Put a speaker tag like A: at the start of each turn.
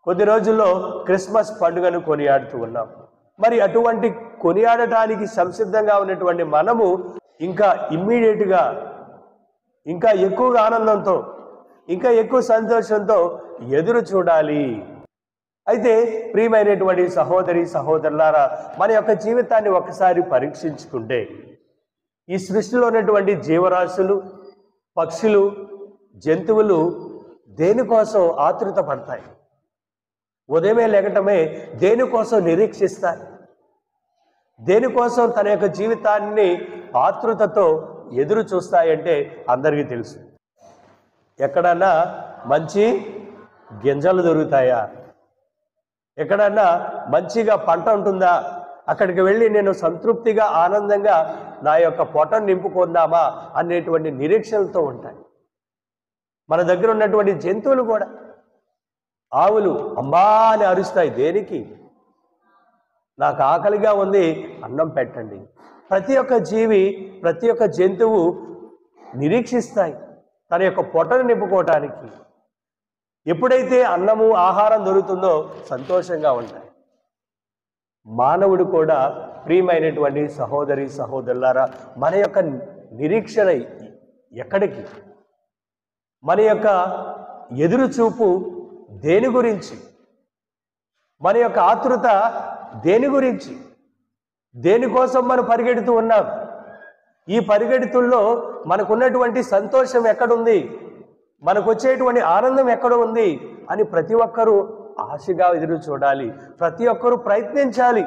A: కొద్ది రోజుల్లో క్రిస్మస్ పండుగను కొనియాడుతూ ఉన్నాం. మరి అటువంటి కొనియాడటానికి సంసిద్ధంగా ఉన్నటువంటి మనము ఇంకా ఇమ్మీడియట్గా ఇంకా ఎక్కువగా ఆనందంతో ఇంకా ఎక్కువ సంతోషంతో ఎదురు చూడాలి. అయితే ప్రియమైనటువంటి సహోదరి సహోదరులారా, మన యొక్క జీవితాన్ని ఒకసారి పరీక్షించుకుంటే ఈ సృష్టిలో ఉన్నటువంటి జీవరాశులు, పక్షులు, జంతువులు దేనికోసం ఆతృత పడతాయి? ఉదయమే లేకటమే దేనికోసం నిరీక్షిస్తాయి? దేనికోసం తన యొక్క జీవితాన్ని ఆతృతతో ఎదురు చూస్తాయంటే అందరికీ తెలుసు. ఎక్కడన్నా మంచి గింజలు దొరుకుతాయా? ఎక్కడన్నా మంచిగా పంట ఉంటుందా? అక్కడికి వెళ్ళి నేను సంతృప్తిగా ఆనందంగా నా యొక్క పొట్టను నింపుకుందామా అనేటువంటి నిరీక్షణలతో ఉంటాయి. మన దగ్గర ఉన్నటువంటి జంతువులు కూడా, ఆవులు అమ్మా అని అరుస్తాయి. దేనికి? నాకు ఆకలిగా ఉంది, అన్నం పెట్టండి. ప్రతి ఒక్క జీవి, ప్రతి ఒక్క జంతువు నిరీక్షిస్తాయి తన యొక్క పొట్టను నింపుకోవటానికి. ఎప్పుడైతే అన్నము ఆహారం దొరుకుతుందో సంతోషంగా ఉంటాయి. మానవుడు కూడా ప్రియమైనటువంటి సహోదరి సహోదరులారా, మన యొక్క నిరీక్షణ ఎక్కడికి? మన యొక్క ఎదురు చూపు దేని గురించి? మన యొక్క ఆతృత దేని గురించి? దేనికోసం మనం పరిగెడుతూ ఉన్నాం? ఈ పరిగెడుతుల్లో మనకున్నటువంటి సంతోషం ఎక్కడుంది? మనకు వచ్చేటువంటి ఆనందం ఎక్కడ ఉంది అని ప్రతి ఒక్కరూ ఆశగా ఎదురు చూడాలి. ప్రతి ఒక్కరూ ప్రయత్నించాలి.